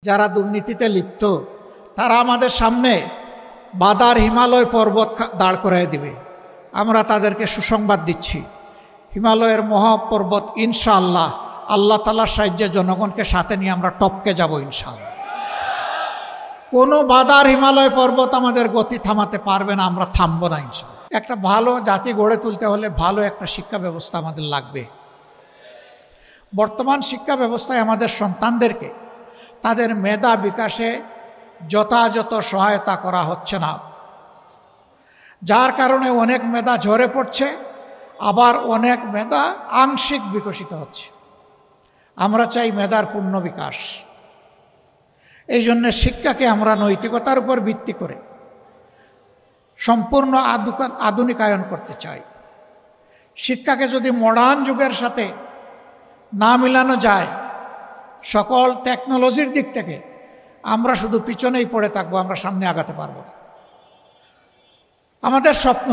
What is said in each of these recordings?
যারা দুর্নীতিতে লিপ্ত তারা আমাদের সামনে বাদার হিমালয় পর্বত দাঁড় করায় দিবে। আমরা তাদেরকে সুসংবাদ দিচ্ছি, হিমালয়ের মহাপর্বত ইনশাআল্লাহ আল্লাহ তাআলার সাহায্যে জনগণকে সাথে নিয়ে আমরা টপকে যাব ইনশাআল্লাহ। কোনো বাদার হিমালয় পর্বত আমাদের গতি থামাতে পারবে না, আমরা থামবো না ইনশাআল্লাহ। একটা ভালো জাতি গড়ে তুলতে হলে ভালো একটা শিক্ষা ব্যবস্থা আমাদের লাগবে। বর্তমান শিক্ষা ব্যবস্থায় আমাদের সন্তানদেরকে তাদের মেধা বিকাশে যথাযথ সহায়তা করা হচ্ছে না, যার কারণে অনেক মেধা ঝরে পড়ছে, আবার অনেক মেধা আংশিক বিকশিত হচ্ছে। আমরা চাই মেধার পূর্ণ বিকাশ। এই জন্য শিক্ষাকে আমরা নৈতিকতার উপর ভিত্তি করে সম্পূর্ণ আধুনিকায়ন করতে চাই। শিক্ষাকে যদি মডার্ন যুগের সাথে না মিলানো যায়, সকল টেকনোলজির দিক থেকে আমরা শুধু পিছনেই পড়ে থাকবো, আমরা সামনে আগাতে পারবো না। আমাদের স্বপ্ন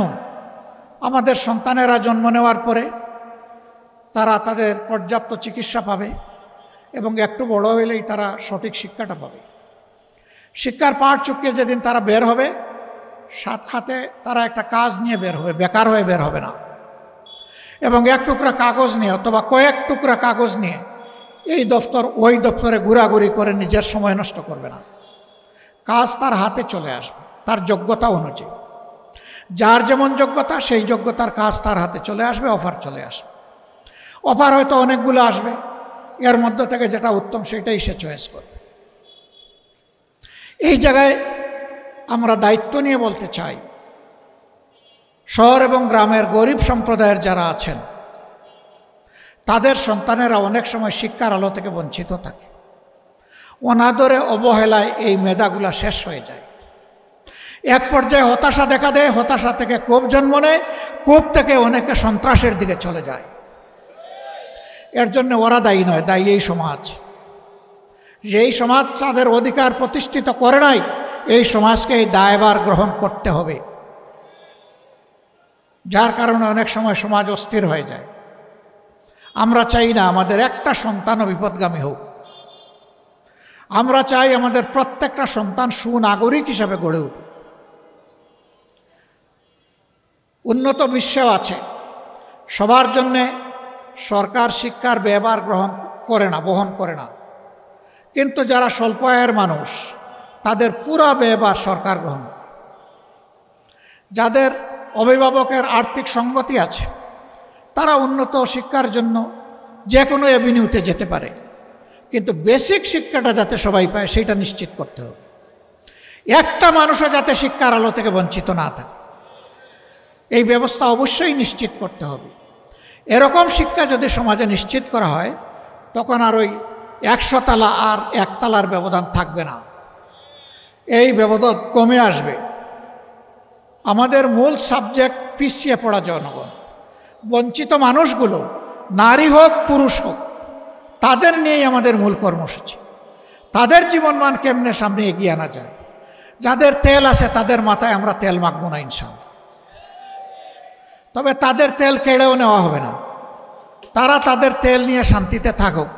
আমাদের সন্তানেরা জন্ম নেওয়ার পরে তারা তাদের পর্যাপ্ত চিকিৎসা পাবে এবং একটু বড় হইলেই তারা সঠিক শিক্ষাটা পাবে। শিক্ষার পাঠ চুকিয়ে যেদিন তারা বের হবে, সাথে তারা একটা কাজ নিয়ে বের হবে, বেকার হয়ে বের হবে না। এবং এক টুকরা কাগজ নিয়ে অথবা কয়েক টুকরা কাগজ নিয়ে এই দপ্তর ওই দপ্তরে ঘোরাঘুরি করে নিজের সময় নষ্ট করবে না। কাজ তার হাতে চলে আসবে তার যোগ্যতা অনুযায়ী। যার যেমন যোগ্যতা সেই যোগ্যতার কাজ তার হাতে চলে আসবে, অফার চলে আসবে। অফার হয়তো অনেকগুলো আসবে, এর মধ্যে থেকে যেটা উত্তম সেটাই সে চয়েস করবে। এই জায়গায় আমরা দায়িত্ব নিয়ে বলতে চাই, শহর এবং গ্রামের গরিব সম্প্রদায়ের যারা আছেন তাদের সন্তানেরা অনেক সময় শিক্ষার আলো থেকে বঞ্চিত থাকে। অনাদরে অবহেলায় এই মেধাগুলা শেষ হয়ে যায়। এক পর্যায়ে হতাশা দেখা দেয়, হতাশা থেকে ক্ষোভ জন্ম নেয়, ক্ষোভ থেকে অনেকে সন্ত্রাসের দিকে চলে যায়। এর জন্য ওরা দায়ী নয়, দায়ী এই সমাজ। যেই সমাজ তাদের অধিকার প্রতিষ্ঠিত করে নাই, এই সমাজকে এই দায়ভার গ্রহণ করতে হবে। যার কারণে অনেক সময় সমাজ অস্থির হয়ে যায়। আমরা চাই না আমাদের একটা সন্তানও বিপদগামী হোক। আমরা চাই আমাদের প্রত্যেকটা সন্তান সুনাগরিক হিসাবে গড়ে উঠুক। উন্নত বিশ্বেও আছে, সবার জন্যে সরকার শিক্ষার ব্যয়ভার বহন করে না, কিন্তু যারা স্বল্প আয়ের মানুষ তাদের পুরা ব্যয়ভার সরকার গ্রহণ করে। যাদের অভিভাবকের আর্থিক সঙ্গতি আছে তারা উন্নত শিক্ষার জন্য যে কোনো অ্যাভিনিউতে যেতে পারে, কিন্তু বেসিক শিক্ষাটা যাতে সবাই পায় সেটা নিশ্চিত করতে হবে। একটা মানুষও যাতে শিক্ষার আলো থেকে বঞ্চিত না থাকে, এই ব্যবস্থা অবশ্যই নিশ্চিত করতে হবে। এরকম শিক্ষা যদি সমাজে নিশ্চিত করা হয়, তখন আর ওই 100 তলা আর 1 তলার ব্যবধান থাকবে না, এই ব্যবধান কমে আসবে। আমাদের মূল সাবজেক্ট পিছিয়ে পড়া জনগণ, বঞ্চিত মানুষগুলো, নারী হোক পুরুষ হোক, তাদের নিয়েই আমাদের মূল কর্মসূচি। তাদের জীবনমান কেমনে সামনে এগিয়ে আনা যায়। যাদের তেল আছে তাদের মাথায় আমরা তেল মাখবো না ইনশাআল্লাহ, তবে তাদের তেল কেড়েও নেওয়া হবে না। তারা তাদের তেল নিয়ে শান্তিতে থাকুক।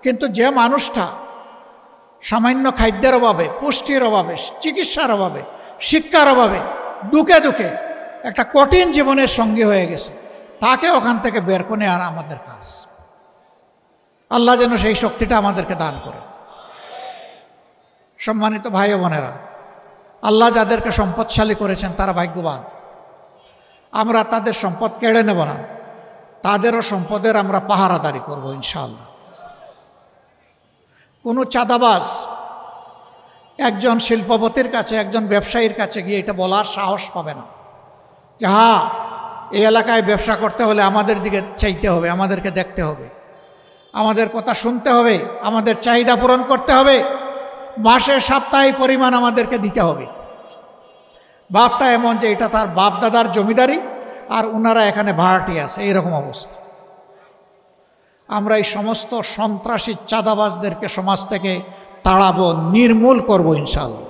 কিন্তু যে মানুষটা সামান্য খাদ্যের অভাবে, পুষ্টির অভাবে, চিকিৎসার অভাবে, শিক্ষার অভাবে দুঃখে দুঃখে একটা কঠিন জীবনের সঙ্গী হয়ে গেছে, তাকে ওখান থেকে বের করে আনা আমাদের কাজ। আল্লাহ যেন সেই শক্তিটা আমাদেরকে দান করে। সম্মানিত ভাই ও বোনেরা, আল্লাহ যাদেরকে সম্পদশালী করেছেন তারা ভাগ্যবান। আমরা তাদের সম্পদ কেড়ে নেব না, তাদেরও সম্পদের আমরা পাহারাদারি করব ইনশাআল্লাহ। কোনো চাঁদাবাজ একজন শিল্পপতির কাছে, একজন ব্যবসায়ীর কাছে গিয়ে এটা বলার সাহস পাবে না যে হ্যাঁ, এই এলাকায় ব্যবসা করতে হলে আমাদের দিকে চাইতে হবে, আমাদেরকে দেখতে হবে, আমাদের কথা শুনতে হবে, আমাদের চাহিদা পূরণ করতে হবে, মাসে সাপ্তাহিক পরিমাণ আমাদেরকে দিতে হবে। বাপটা এমন যে এটা তার বাপ দাদার জমিদারি আর ওনারা এখানে ভাড়াটি আছে, এইরকম অবস্থা। আমরা এই সমস্ত সন্ত্রাসী চাঁদাবাজদেরকে সমাজ থেকে তাড়াবো, নির্মূল করব ইনশাআল্লাহ।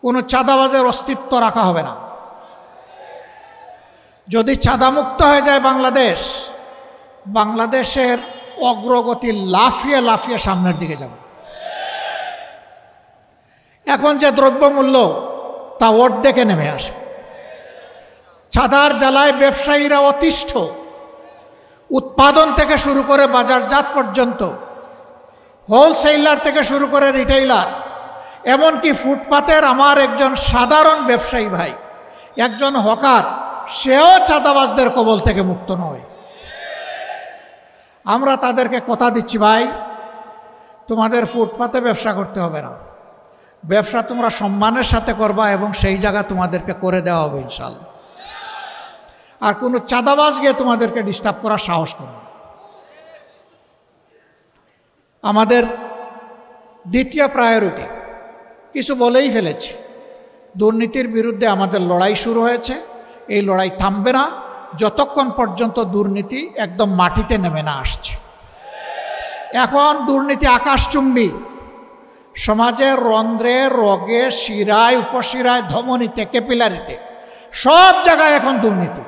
কোনো চাঁদাবাজের অস্তিত্ব রাখা হবে না। যদি চাঁদামুক্ত হয়ে যায় বাংলাদেশ, বাংলাদেশের অগ্রগতি লাফিয়ে লাফিয়ে সামনের দিকে যাবে। এখন যে দ্রব্যমূল্য তা অর্ধেকে নেমে আসবে। ছাদার জ্বালায় ব্যবসায়ীরা অতিষ্ঠ, উৎপাদন থেকে শুরু করে বাজারজাত পর্যন্ত, হোলসেলার থেকে শুরু করে রিটেইলার, এমনকি ফুটপাতের আমার একজন সাধারণ ব্যবসায়ী ভাই, একজন হকার, সেও চাঁদাবাজদের কবল থেকে মুক্ত নয়। আমরা তাদেরকে কথা দিচ্ছি, ভাই তোমাদের ফুটপাতে ব্যবসা করতে হবে না, ব্যবসা তোমরা সম্মানের সাথে করবা এবং সেই জায়গা তোমাদেরকে করে দেওয়া হবে ইনশাআল্লাহ। আর কোনো চাঁদাবাজ গিয়ে তোমাদেরকে ডিস্টার্ব করার সাহস করবে না। আমাদের দ্বিতীয় প্রায়োরিটি কিছু বলেই ফেলেছি, দুর্নীতির বিরুদ্ধে আমাদের লড়াই শুরু হয়েছে। এই লড়াই থামবে না যতক্ষণ পর্যন্ত দুর্নীতি একদম মাটিতে নেমে না আসছে। এখন দুর্নীতি আকাশচুম্বী, সমাজের রন্ধ্রে, রগে, শিরায়, উপশিরায়, ধমনীতে, ক্যাপিলারিতে, সব জায়গায় এখন দুর্নীতি।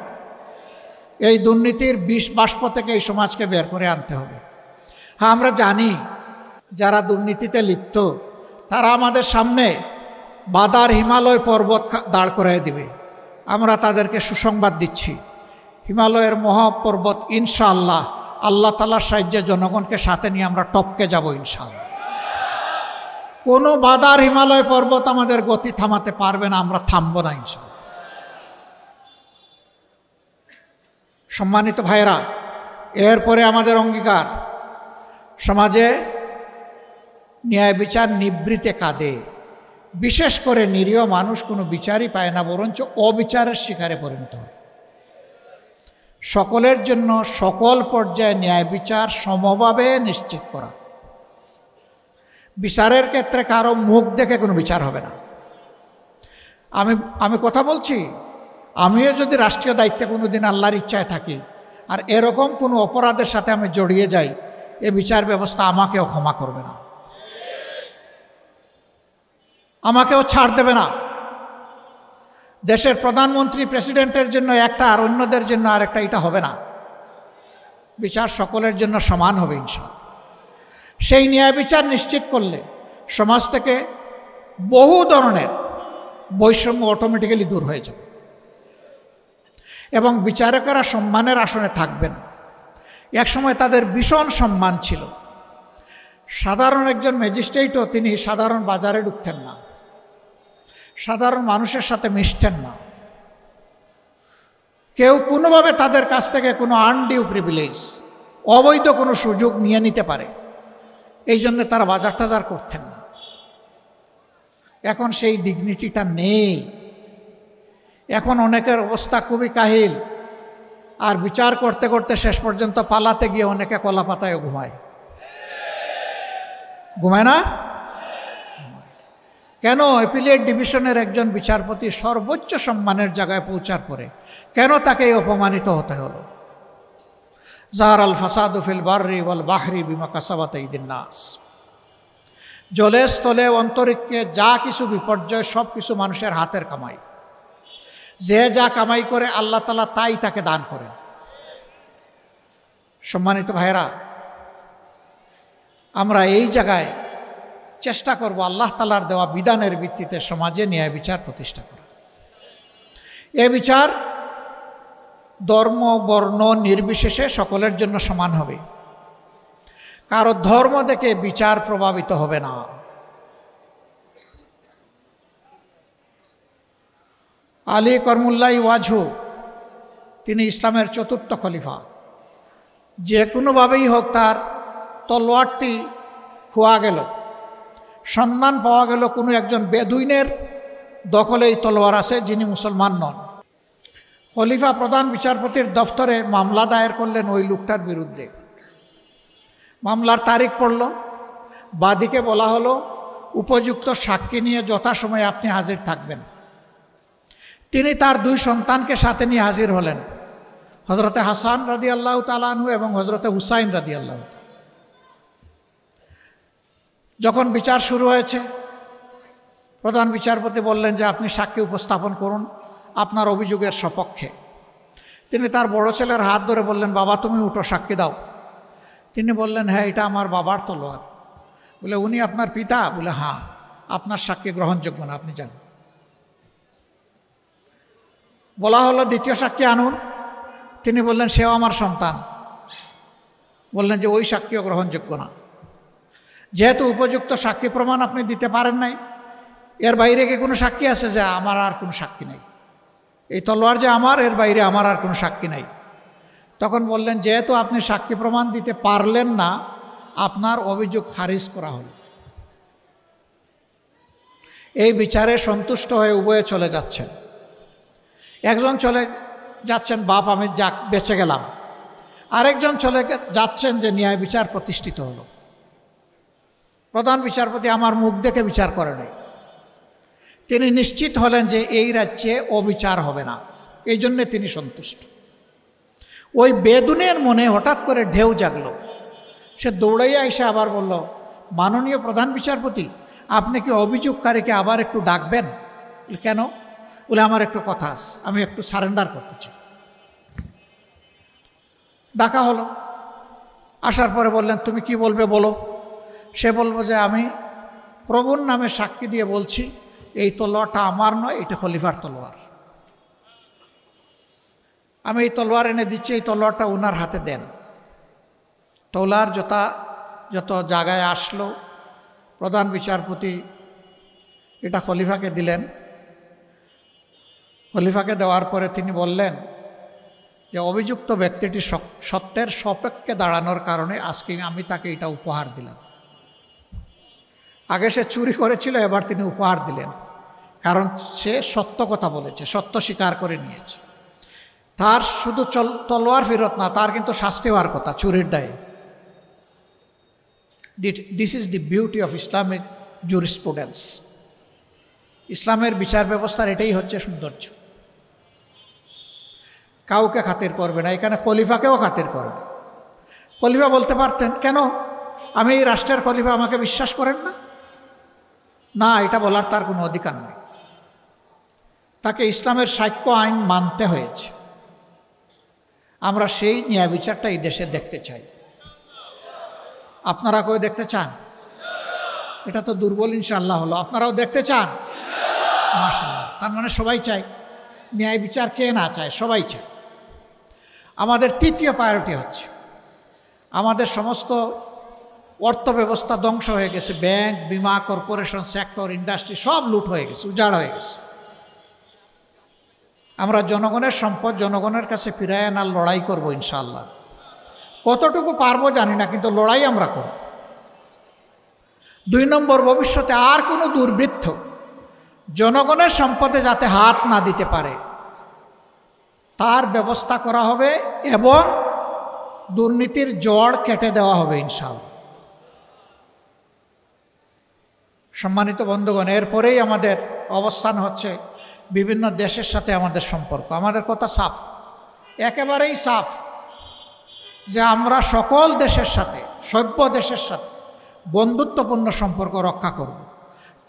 এই দুর্নীতির বিষ বাষ্প থেকে এই সমাজকে বের করে আনতে হবে। হ্যাঁ, আমরা জানি যারা দুর্নীতিতে লিপ্ত তারা আমাদের সামনে বাদার হিমালয় পর্বত দাঁড় করাই দিবে। আমরা তাদেরকে সুসংবাদ দিচ্ছি, হিমালয়ের মহাপর্বত ইনশাআল্লাহ আল্লাহ তাআলার সাহায্যে জনগণকে সাথে নিয়ে আমরা টপকে যাব ইনশাআল্লাহ। কোনো বাদার হিমালয় পর্বত আমাদের গতি থামাতে পারবে না, আমরা থামব না ইনশাআল্লাহ। সম্মানিত ভাইরা, এরপরে আমাদের অঙ্গীকার, সমাজে ন্যায় বিচার নিবৃতে কাঁদে। বিশেষ করে নিরীহ মানুষ কোনো বিচারই পায় না, বরঞ্চ অবিচারের শিকারে পরিণত হয়। সকলের জন্য সকল পর্যায়ে ন্যায় বিচার সমভাবে নিশ্চিত করা। বিচারের ক্ষেত্রে কারো মুখ দেখে কোনো বিচার হবে না। আমি কথা বলছি, আমিও যদি রাষ্ট্রীয় দায়িত্বে কোনো দিন আল্লাহর ইচ্ছায় থাকি আর এরকম কোনো অপরাধের সাথে আমি জড়িয়ে যাই, এ বিচার ব্যবস্থা আমাকেও ক্ষমা করবে না, আমাকেও ছাড় দেবে না। দেশের প্রধানমন্ত্রী প্রেসিডেন্টের জন্য একটা আর অন্যদের জন্য আরেকটা, এটা হবে না। বিচার সকলের জন্য সমান হবে ইনশাআল্লাহ। সেই ন্যায় বিচার নিশ্চিত করলে সমাজ থেকে বহু ধরনের বৈষম্য অটোমেটিক্যালি দূর হয়ে যাবে এবং বিচারকেরা সম্মানের আসনে থাকবেন। একসময় তাদের ভীষণ সম্মান ছিল। সাধারণ একজন ম্যাজিস্ট্রেটও তিনি সাধারণ বাজারে ঢুকতেন না, সাধারণ মানুষের সাথে মিশতেন না। কেউ কোনোভাবে তাদের কাছ থেকে কোনো আনডিউ প্রিভিলেজ, অবৈধ কোনো সুযোগ নিয়ে নিতে পারে, এই জন্য তারা বাজার টাজার করতেন না। এখন সেই ডিগনিটিটা নেই। এখন অনেকের অবস্থা খুবই কাহিল, আর বিচার করতে করতে শেষ পর্যন্ত পালাতে গিয়ে অনেকে কলা পাতায় ঘুমায়। ঘুমায় না কেন? অ্যাপিলেট ডিভিশনের একজন বিচারপতি সর্বোচ্চ সম্মানের জায়গায় পৌঁছার পরে কেন তাকে অপমানিত হতে হলো? জাহার আল ফাসাদু ফিল বাররি ওয়াল বাহরি বিমা কাসাবাত আইদিন নাস। জলে স্থলে অন্তরিক্ষে যা কিছু বিপর্যয়, সব কিছু মানুষের হাতের কামাই। যে যা কামাই করে আল্লাহ তাআলা তাই তাকে দান করেন। সম্মানিত ভাইরা, আমরা এই জায়গায় চেষ্টা করব আল্লাহ তাআলার দেওয়া বিধানের ভিত্তিতে সমাজে ন্যায় বিচার প্রতিষ্ঠা করা। এ বিচার ধর্ম বর্ণ নির্বিশেষে সকলের জন্য সমান হবে। কারো ধর্ম দেখে বিচার প্রভাবিত হবে না। আলী করমুল্লাহ ওয়াজহু, তিনি ইসলামের চতুর্থ খলিফা। যে কোনোভাবেই হোক তার তলোয়ারটি খোয়া গেল, সন্ধান পাওয়া গেল কোনো একজন বেদুইনের দখলে এই তলোয়ার আছে যিনি মুসলমান নন। খলিফা প্রধান বিচারপতির দফতরে মামলা দায়ের করলেন ওই লোকটার বিরুদ্ধে। মামলার তারিখ পড়ল, বাদীকে বলা হলো উপযুক্ত সাক্ষী নিয়ে যথাসময়ে আপনি হাজির থাকবেন। তিনি তার দুই সন্তানকে সাথে নিয়ে হাজির হলেন, হজরতে হাসান রাদিয়াল্লাহু তাআলা আনহু এবং হজরতে হুসাইন রাদিয়াল্লাহু তাআলা। যখন বিচার শুরু হয়েছে, প্রধান বিচারপতি বললেন যে আপনি সাক্ষী উপস্থাপন করুন আপনার অভিযোগের সপক্ষে। তিনি তার বড় ছেলের হাত ধরে বললেন, বাবা তুমি উঠো, সাক্ষী দাও। তিনি বললেন, হ্যাঁ, এটা আমার বাবার তলোয়ার। বলে, উনি আপনার পিতা? বলে, হ্যাঁ। আপনার সাক্ষী গ্রহণযোগ্য না, আপনি যান। বলা হলো, দ্বিতীয় সাক্ষী আনুন। তিনি বললেন, সেও আমার সন্তান। বললেন যে ওই সাক্ষীও গ্রহণযোগ্য না। যেহেতু উপযুক্ত সাক্ষী প্রমাণ আপনি দিতে পারেন নাই, এর বাইরে কি কোনো সাক্ষী আছে? যে আমার আর কোনো সাক্ষী নাই, এই তলোয়ার যে আমার, এর বাইরে আমার আর কোনো সাক্ষী নাই। তখন বললেন, যেহেতু আপনি সাক্ষী প্রমাণ দিতে পারলেন না, আপনার অভিযোগ খারিজ করা হল। এই বিচারে সন্তুষ্ট হয়ে উভয়ে চলে যাচ্ছেন। একজন চলে যাচ্ছেন, বাপ আমি বেঁচে গেলাম। আরেকজন চলে যাচ্ছেন যে ন্যায় বিচার প্রতিষ্ঠিত হলো। প্রধান বিচারপতি আমার মুখ দেখে বিচার করে নাই। তিনি নিশ্চিত হলেন যে এই রাজ্যে অবিচার হবে না, এই জন্যে তিনি সন্তুষ্ট। ওই বেদুনের মনে হঠাৎ করে ঢেউ জাগলো। সে দৌড়াইয়া এসে আবার বলল, মাননীয় প্রধান বিচারপতি, আপনি কি অভিযোগকারীকে আবার একটু ডাকবেন? কেন? বলে, আমার একটু কথা আছে, আমি একটু সারেন্ডার করতে চাই। ডাকা হলো। আসার পরে বললেন, তুমি কি বলবে বলো। সে বলবো যে আমি প্রভুর নামে সাক্ষী দিয়ে বলছি, এই তলোয়ারটা আমার নয়, এটা খলিফার তলোয়ার। আমি এই তলোয়ার এনে দিচ্ছি, এই তলোয়ারটা ওনার হাতে দেন। তলোয়ার যত জায়গায় আসলো, প্রধান বিচারপতি এটা খলিফাকে দিলেন। খলিফাকে দেওয়ার পরে তিনি বললেন যে অভিযুক্ত ব্যক্তিটি সত্যের সপক্ষে দাঁড়ানোর কারণে আজকে আমি তাকে এটা উপহার দিলাম। আগে সে চুরি করেছিল, এবার তিনি উপহার দিলেন, কারণ সে সত্য কথা বলেছে, সত্য স্বীকার করে নিয়েছে। তার শুধু তলোয়ার ফেরত না, তার কিন্তু শাস্তি হওয়ার কথা চুরির দায়ে। This is the beauty of Islamic jurisprudence. ইসলামের বিচার ব্যবস্থার এটাই হচ্ছে সৌন্দর্য। কাউকে খাতির করবে না, এখানে খলিফাকেও খাতির করবে। খলিফা বলতে পারতেন, কেন আমি এই রাষ্ট্রের খলিফা, আমাকে বিশ্বাস করেন না? না, এটা বলার তার কোনো অধিকার নেই। তাকে ইসলামের সাক্ষ্য আইন মানতে হয়েছে। আমরা সেই ন্যায় বিচারটা এই দেশে দেখতে চাই। আপনারা কেউ দেখতে চান? এটা তো দুর্বল ইনশাআল্লাহ হলো। আপনারাও দেখতে চান? মাশাআল্লাহ। তার মানে সবাই চায় ন্যায় বিচার। কে না চায়? সবাই চায়। আমাদের তৃতীয় প্রায়োরিটি হচ্ছে, আমাদের সমস্ত অর্থ ব্যবস্থা ধ্বংস হয়ে গেছে। ব্যাংক, বিমা, কর্পোরেশন সেক্টর, ইন্ডাস্ট্রি সব লুট হয়ে গেছে, উজাড় হয়ে গেছে। আমরা জনগণের সম্পদ জনগণের কাছে ফিরায় আনার লড়াই করব ইনশাআল্লাহ। কতটুকু পারবো জানি না, কিন্তু লড়াই আমরা করব। 2 নম্বর, ভবিষ্যতে আর কোনো দুর্বৃত্ত জনগণের সম্পদে যাতে হাত না দিতে পারে তার ব্যবস্থা করা হবে এবং দুর্নীতির জড় কেটে দেওয়া হবে ইনশাআল্লাহ। সম্মানিত বন্ধুগণ, এরপরেই আমাদের অবস্থান হচ্ছে বিভিন্ন দেশের সাথে আমাদের সম্পর্ক। আমাদের কথা সাফ, একেবারেই সাফ, যে আমরা সকল দেশের সাথে, সভ্য দেশের সাথে বন্ধুত্বপূর্ণ সম্পর্ক রক্ষা করব,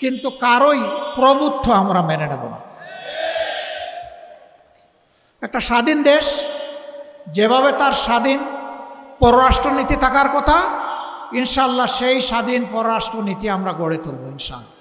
কিন্তু কারোই প্রভুত্ব আমরা মেনে নেব না। একটা স্বাধীন দেশ যেভাবে তার স্বাধীন পররাষ্ট্রনীতি থাকার কথা, ইনশাআল্লাহ সেই স্বাধীন পররাষ্ট্রনীতি আমরা গড়ে তুলব ইনশাআল্লাহ।